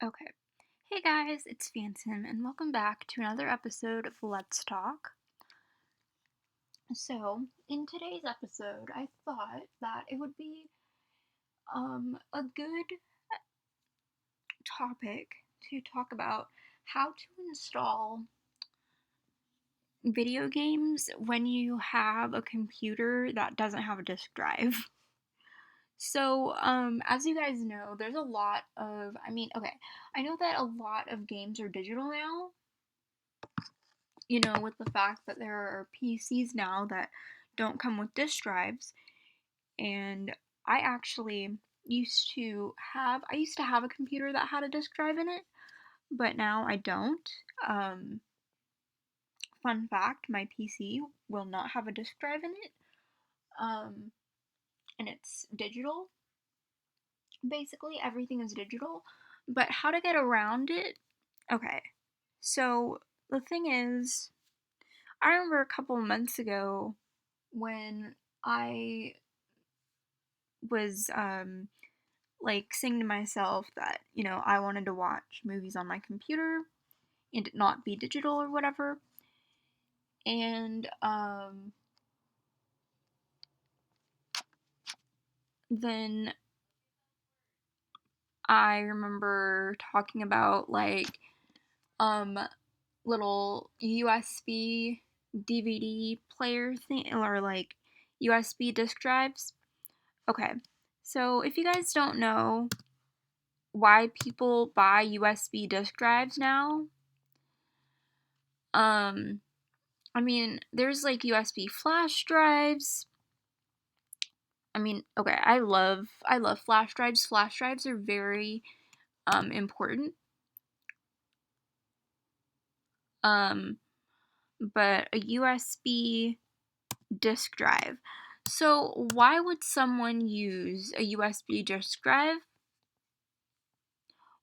Okay. Hey guys, it's Phantom, and welcome back to another episode of Let's Talk. So, in today's episode, I thought that it would be a good topic to talk about how to install video games when you have a computer that doesn't have a disk drive. So, as you guys know, there's a lot of, okay, I know that a lot of games are digital now, with the fact that there are PCs now that don't come with disk drives. And I actually used to have a computer that had a disk drive in it, but now I don't. Um, Fun fact, my PC will not have a disk drive in it. Um, and it's digital. Basically, everything is digital. But how to get around it? Okay. So the thing is, I remember a couple of months ago when I was like saying to myself that, I wanted to watch movies on my computer and it not be digital or whatever. And then I remember talking about like um little USB DVD player thing or like USB disk drives. Okay. So if you guys don't know why people buy USB disk drives now, um there's like USB flash drives. Okay, I love flash drives. Flash drives are very important. Um but a USB disk drive. So why would someone use a USB disk drive?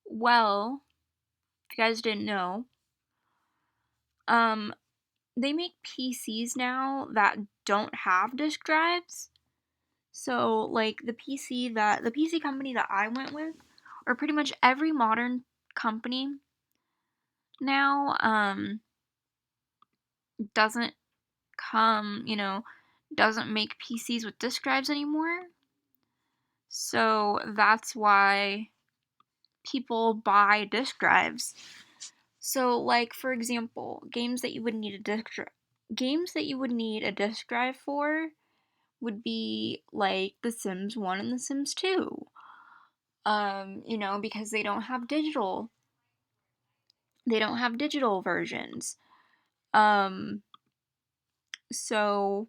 Well, if you guys didn't know, um they make PCs now that don't have disk drives. So, like the PC company that I went with, or pretty much every modern company now, doesn't come, doesn't make PCs with disk drives anymore. So that's why people buy disk drives. So, like for example, games that you would need a disk drive for would be like The Sims 1 and The Sims 2. Because they don't have digital versions. Um, so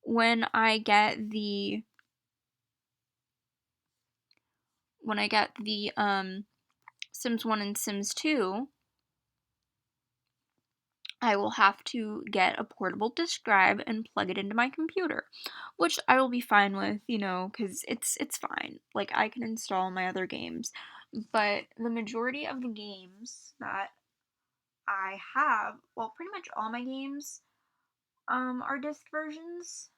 when I get the Sims 1 and Sims 2, I will have to get a portable disk drive and plug it into my computer, which I will be fine with, cuz it's fine. Like I can install my other games. But the majority of the games that I have, well, pretty much all my games are disc versions.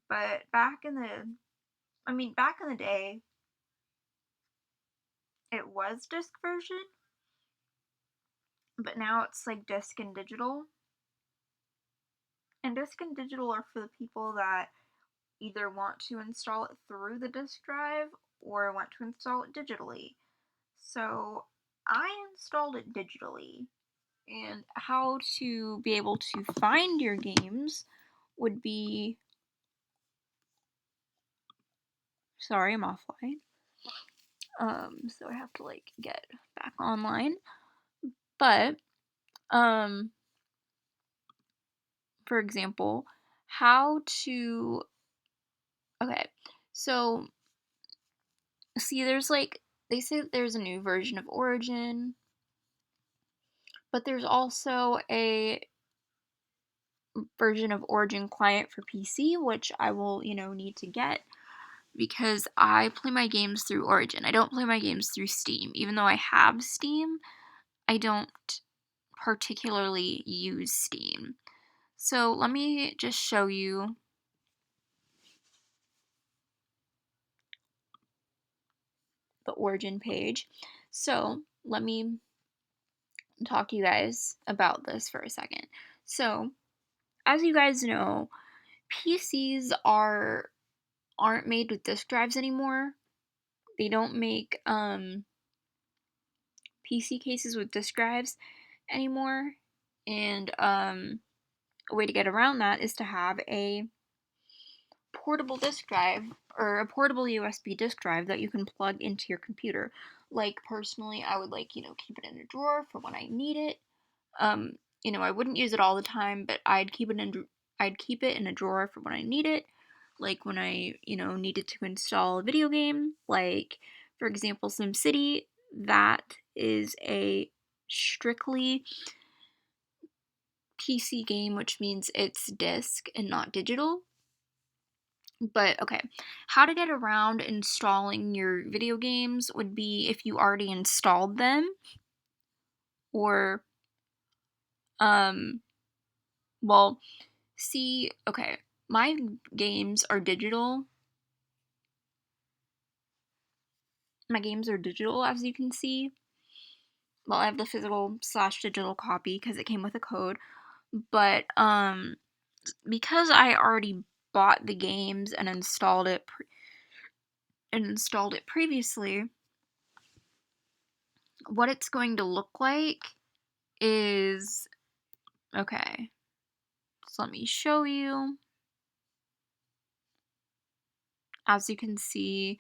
But back in the day, it was disc version, but now it's like disc and digital. And disc and digital are for the people that either want to install it through the disk drive or want to install it digitally. So I installed it digitally, and how to be able to find your games would be. Sorry, I'm offline. So I have to like get back online. But for example, how to okay, so see, there's like they say that there's a new version of Origin, but there's also a version of Origin client for PC, which I will, need to get because I play my games through Origin. I don't play my games through Steam. Even though I have Steam, I don't particularly use Steam. So let me just show you. the origin page. So let me talk to you guys about this for a second. So as you guys know, PCs aren't made with disk drives anymore. They don't make PC cases with disk drives anymore, and a way to get around that is to have a portable disk drive or a portable USB disk drive that you can plug into your computer. Like personally, I would keep it in a drawer for when I need it. I wouldn't use it all the time, but I'd keep it in a drawer for when I need it. Like when I, needed to install a video game, like for example SimCity, that is a strictly PC game, which means it's disc and not digital. But okay, how to get around installing your video games would be if you already installed them, or well, see, okay, my games are digital. My games are digital, as you can see. Well, I have the physical/digital copy because it came with a code. But because I already bought the games and installed it previously, what it's going to look like is, okay, so let me show you. As you can see,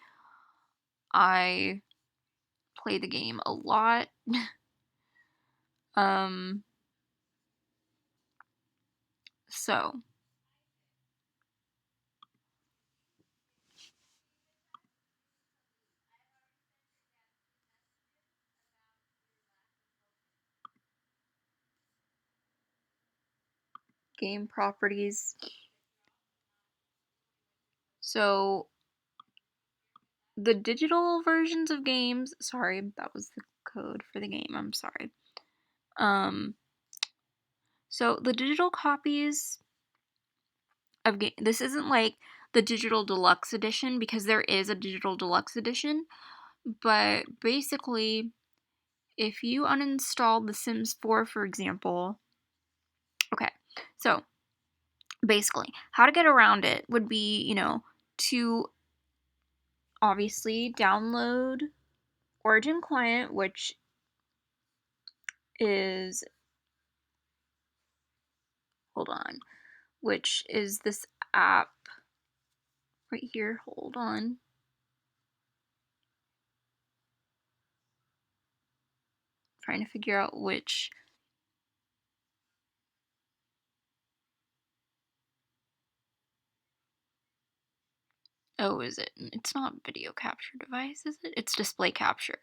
I play the game a lot. So game properties. So the digital versions of games, sorry, that was the code for the game, I'm sorry. So the digital copies of game, this isn't like the digital deluxe edition, because there is a digital deluxe edition, but basically if you uninstalled The Sims 4, for example, okay, so basically how to get around it would be, to obviously download Origin Client, which is, hold on, which is this app right here. Hold on. Trying to figure out which. Oh, is it? It's not video capture device, is it? It's display capture.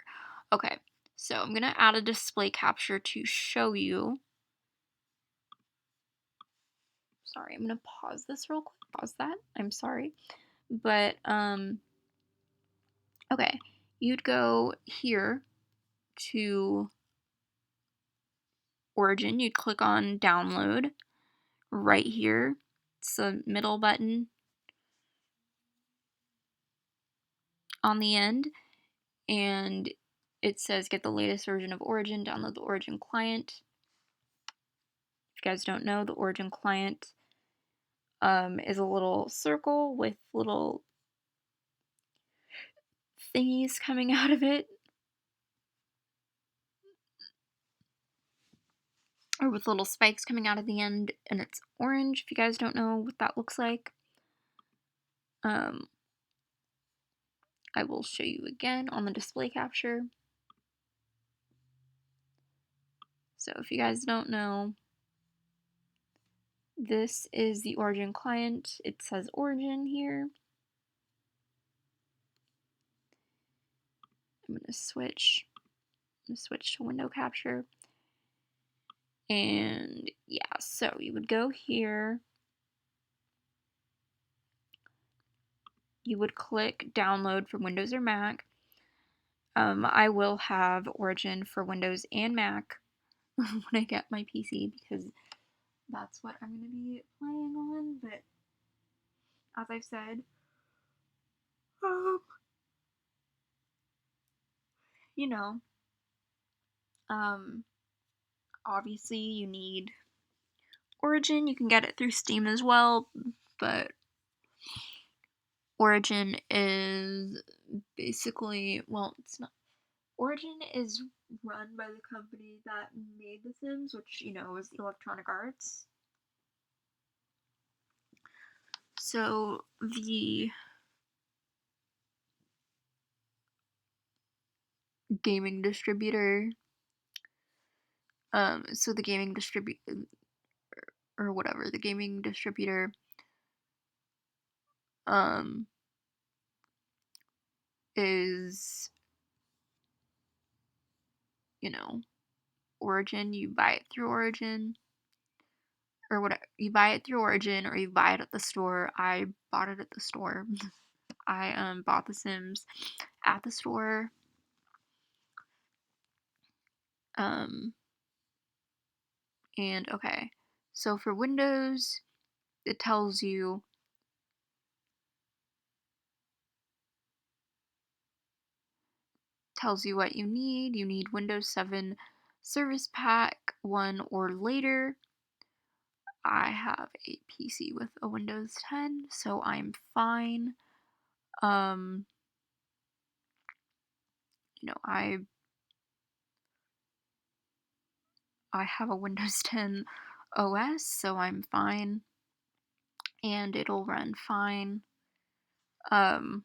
Okay, so I'm gonna add a display capture to show you. Sorry, I'm gonna pause this real quick. Pause that. I'm sorry. But, okay, you'd go here to Origin, you'd click on download right here. It's the middle button on the end, and it says get the latest version of Origin, download the Origin client. If you guys don't know, the Origin client is a little circle with little thingies coming out of it, or with little spikes coming out of the end, and it's orange. If you guys don't know what that looks like, I will show you again on the display capture. So if you guys don't know, this is the Origin client. It says Origin here. I'm gonna switch to window capture. And yeah, so you would go here. You would click download for Windows or Mac. I will have Origin for Windows and Mac when I get my PC, because that's what I'm going to be playing on. But as I've said, you know, obviously you need Origin. You can get it through Steam as well, but Origin is basically, well, it's not. Origin is run by the company that made The Sims, which, is Electronic Arts. So the gaming distributor, so the gaming or whatever, the gaming distributor, is, Origin. You buy it through Origin, or whatever. You buy it through Origin, or you buy it at the store. I bought it at the store. I bought The Sims at the store. And okay, so for Windows, it tells you what you need. You need Windows 7 Service Pack 1 or later. I have a PC with a Windows 10, so I'm fine. I have a Windows 10 OS, so I'm fine, and it'll run fine. When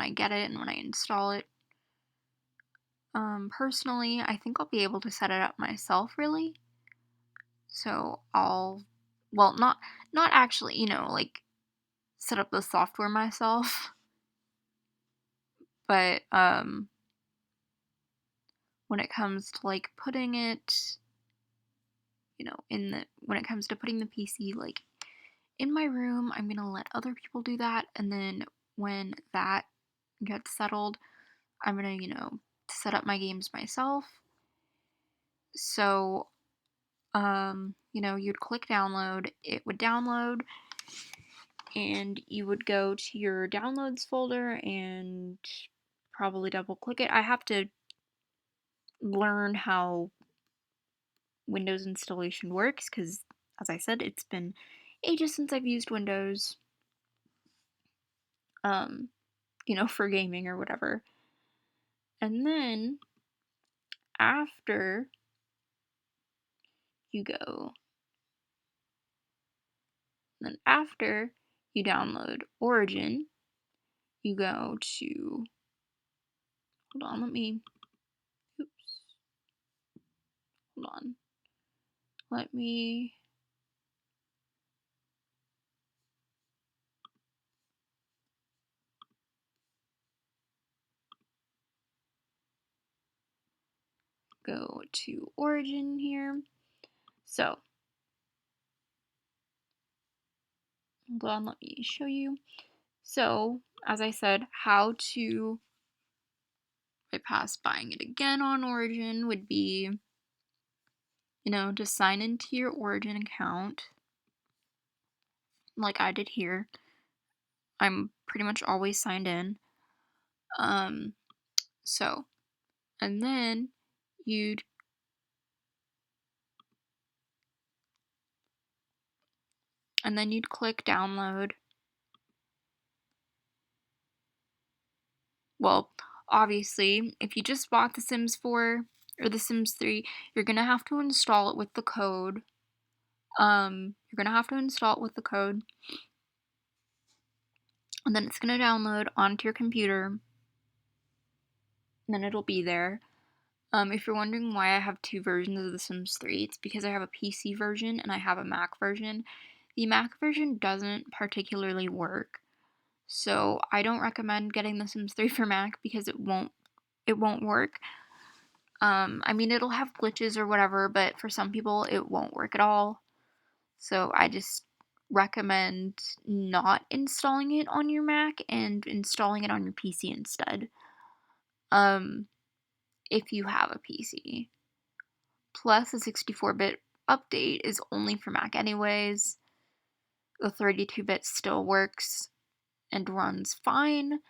I get it and when I install it. Personally, I think I'll be able to set it up myself, really. So not actually, like set up the software myself, but when it comes to like putting it, when it comes to putting the PC like in my room, I'm gonna let other people do that, and then when that gets settled, I'm gonna, set up my games myself. So, you'd click download, it would download, and you would go to your downloads folder and probably double click it. I have to learn how Windows installation works because, as I said, it's been ages since I've used Windows, for gaming or whatever. And then after you download Origin, you go to, hold on, let me go to Origin here. So, hold on, let me show you. So, as I said, how to bypass buying it again on Origin would be, to sign into your Origin account, like I did here. I'm pretty much always signed in. So, and then you'd click download. Well, obviously, if you just bought The Sims 4 or The Sims 3, you're gonna have to install it with the code. And then it's gonna download onto your computer, and then it'll be there. If you're wondering why I have two versions of The Sims 3, it's because I have a PC version and I have a Mac version. The Mac version doesn't particularly work, so I don't recommend getting The Sims 3 for Mac because it won't work. I mean, it'll have glitches or whatever, but for some people it won't work at all. So I just recommend not installing it on your Mac and installing it on your PC instead. If you have a PC. Plus, the 64-bit update is only for Mac anyways. The 32-bit still works and runs fine.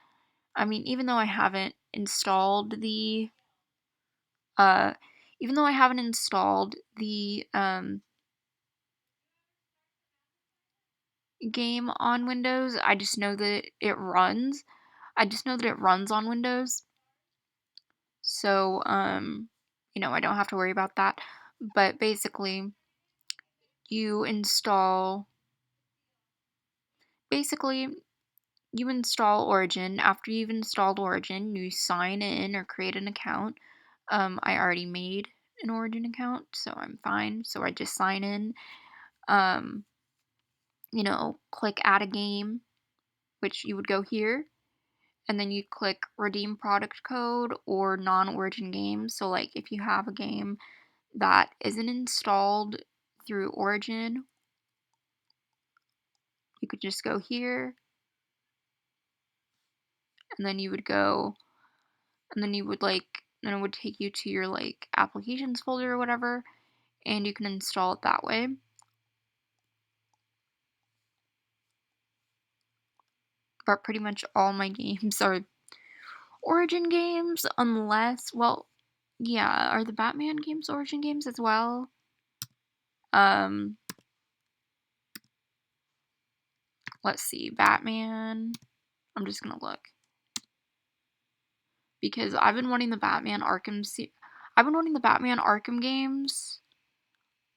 I mean, even though I haven't installed the game on Windows, I just know that it runs. I just know that it runs on Windows. So, I don't have to worry about that. But basically, you install basically you install Origin. After you've installed Origin, you sign in or create an account. I already made an Origin account, so I'm fine. So I just sign in. Um, click add a game, which you would go here, and then you click redeem product code or non-Origin game. So like if you have a game that isn't installed through Origin, you could just go here, and then you would go, and then you would then it would take you to your applications folder or whatever, and you can install it that way. But pretty much all my games are Origin games, unless, well, yeah, are the Batman games Origin games as well? Let's see, Batman. I'm just gonna look. Because I've been wanting the Batman Arkham C. I've been wanting the Batman Arkham games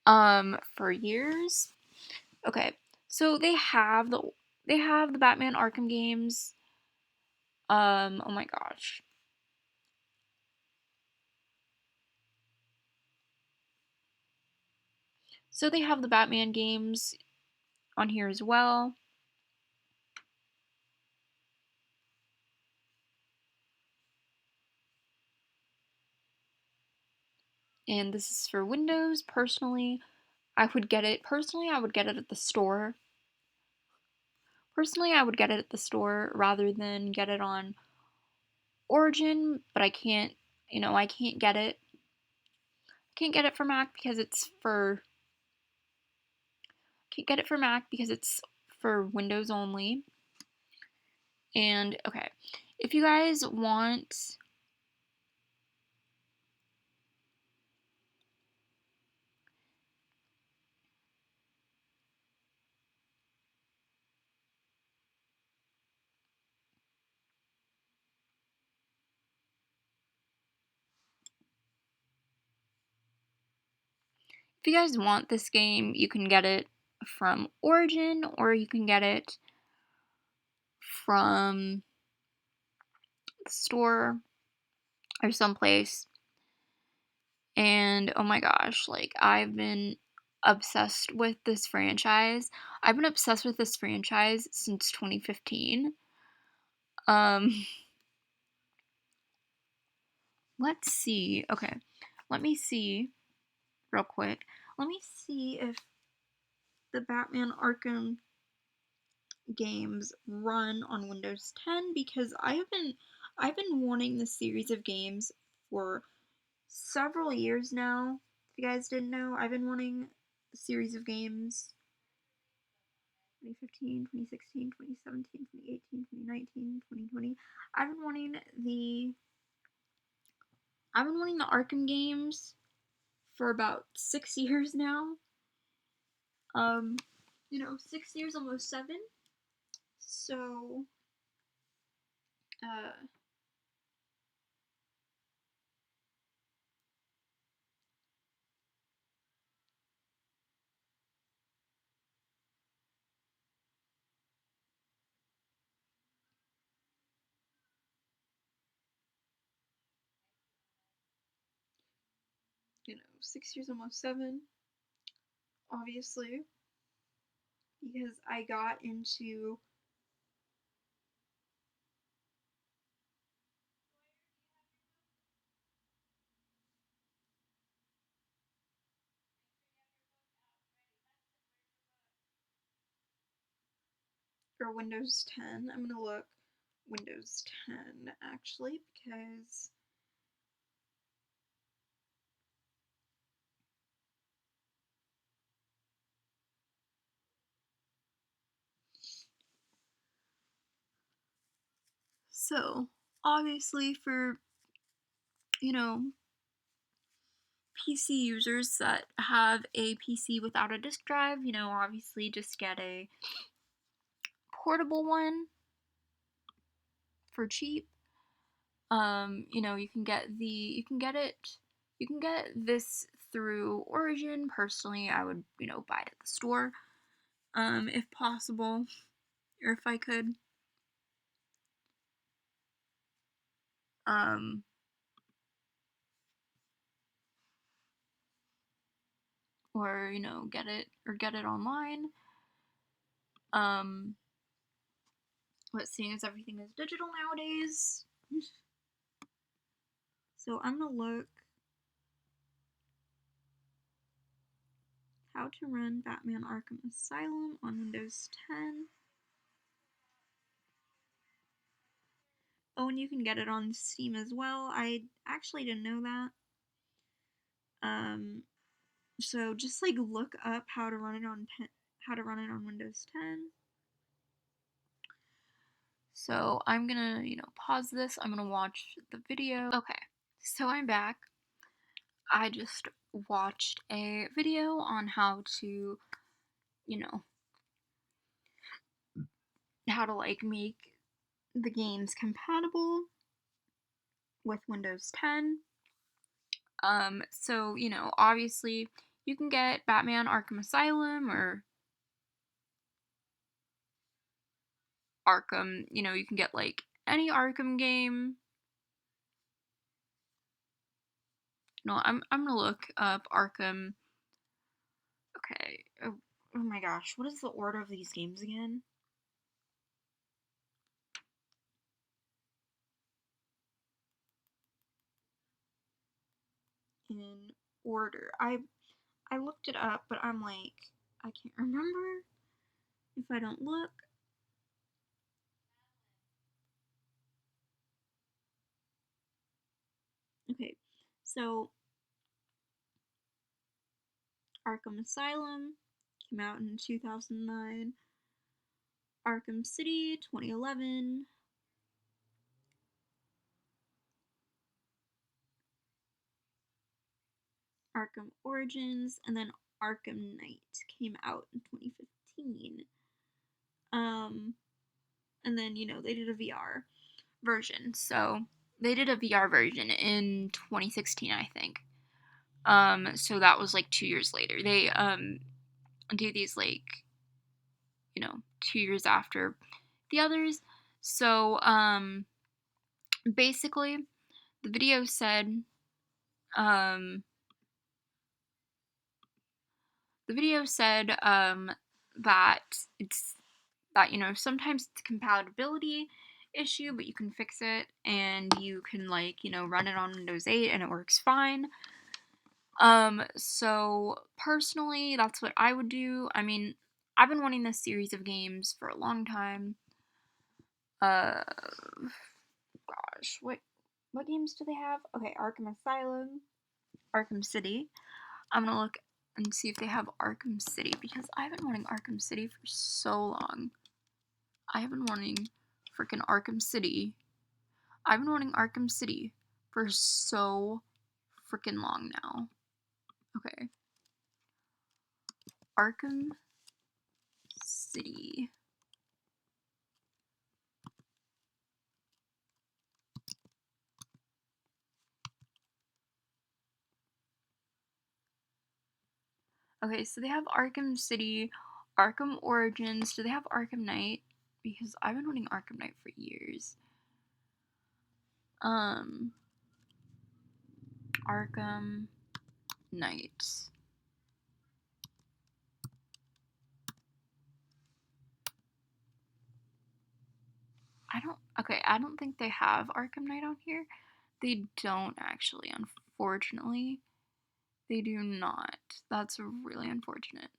for years. Okay. So they have the Batman Arkham games. Oh my gosh. So they have the Batman games on here as well. And this is for Windows. Personally, I would get it at the store. Personally, I would get it at the store rather than get it on Origin, but I can't, I can't get it. Can't get it for Mac because it's for can't get it for Mac because it's for Windows only. And okay, if you guys want this game, you can get it from Origin or you can get it from the store or someplace. And oh my gosh, I've been obsessed with this franchise. I've been obsessed with this franchise since 2015. Let's see. Okay. Let me see real quick. Let me see if the Batman Arkham games run on Windows 10 because I've been wanting this series of games for several years now. If you guys didn't know, I've been wanting a series of games 2015, 2016, 2017, 2018, 2019, 2020. I've been wanting the Arkham games for about 6 years now. 6 years, almost 7. So, uh, 6 years, almost 7, obviously, because I got into or Windows 10. I'm gonna look Windows 10 actually because so obviously for, you know, PC users that have a PC without a disk drive, you know, obviously just get a portable one for cheap. You know, you can get this through Origin. Personally, I would, you know, buy it at the store, if possible, or if I could. Um, or, you know, get it online. But seeing as everything is digital nowadays, so I'm gonna look how to run Batman Arkham Asylum on Windows 10. Oh, and you can get it on Steam as well. I actually didn't know that. So just like look up how to run it on Windows 10. So I'm gonna, you know, pause this. I'm gonna watch the video. Okay, so I'm back. I just watched a video on how to, you know, how to like make the games compatible with Windows 10. So, you know, obviously you can get Batman Arkham Asylum or Arkham, you know, you can get like any Arkham game. No, I'm gonna look up Arkham. Okay. Oh my gosh, what is the order of these games again? In order. I looked it up, but I'm like, I can't remember if I don't look. Okay, so Arkham Asylum came out in 2009. Arkham City 2011. Arkham Origins, and then Arkham Knight came out in 2015. And then, you know, they did a VR version. So they did a VR version in 2016, I think. So that was like 2 years later. They do these like, you know, 2 years after the others. So basically the video said um that it's that, you know, sometimes it's a compatibility issue, but you can fix it and you can, like, you know, run it on Windows 8 and it works fine. So personally, that's what I would do. I mean, I've been wanting this series of games for a long time. Uh, Gosh, what games do they have? Okay, Arkham Asylum, Arkham City. I'm gonna look and see if they have Arkham City because I've been wanting Arkham City for so long. I have been wanting freaking Arkham City. I've been wanting Arkham City for so freaking long now. Okay. Arkham City. Okay, so they have Arkham City, Arkham Origins. Do they have Arkham Knight? Because I've been wanting Arkham Knight for years. Arkham Knight. I don't think they have Arkham Knight on here. They don't actually, unfortunately. They do not. That's really unfortunate.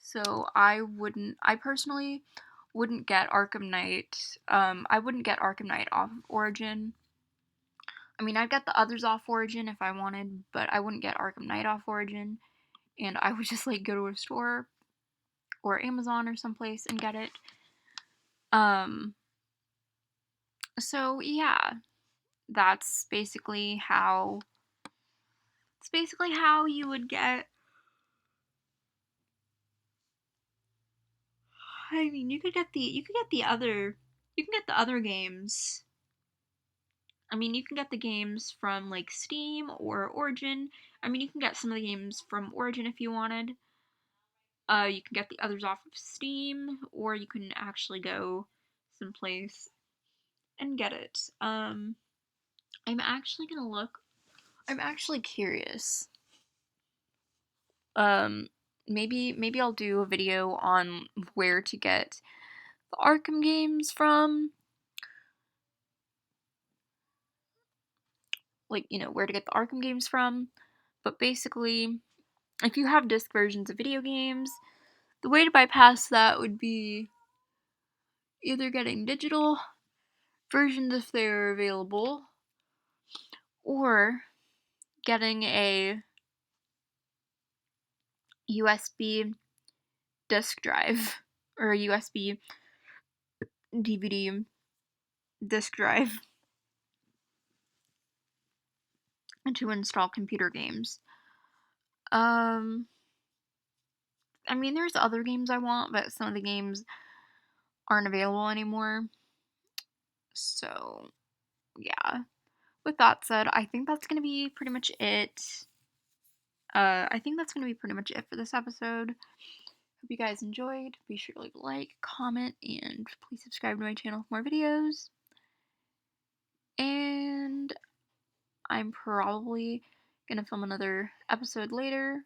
So I personally wouldn't get Arkham Knight. I wouldn't get Arkham Knight off of Origin. I mean, I'd get the others off Origin if I wanted, but I wouldn't get Arkham Knight off Origin. And I would just like go to a store or Amazon or someplace and get it. Um, so yeah, that's basically how, it's basically how you would get, I mean, you can get the other games. I mean, you can get the games from like Steam or Origin. I mean, you can get some of the games from Origin if you wanted. You can get the others off of Steam, or you can actually go someplace and get it. I'm actually gonna look. I'm actually curious. Um, maybe I'll do a video on where to get the Arkham games from. Like, where to get the Arkham games from. But basically, if you have disc versions of video games, the way to bypass that would be either getting digital versions if they're available, or getting a USB disk drive or a USB DVD disk drive to install computer games. I mean, there's other games I want, but some of the games aren't available anymore. So, yeah. With that said, I think that's going to be pretty much it. I think that's going to be pretty much it for this episode. Hope you guys enjoyed. Be sure to leave a like, comment, and please subscribe to my channel for more videos. And I'm probably going to film another episode later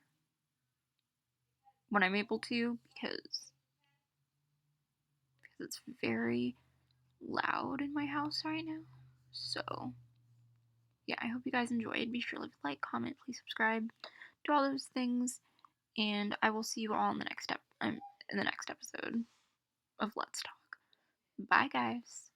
when I'm able to, because it's very loud in my house right now. So, yeah, I hope you guys enjoyed. Be sure to leave a like, comment, please subscribe, do all those things, and I will see you all in the next episode of Let's Talk. Bye, guys.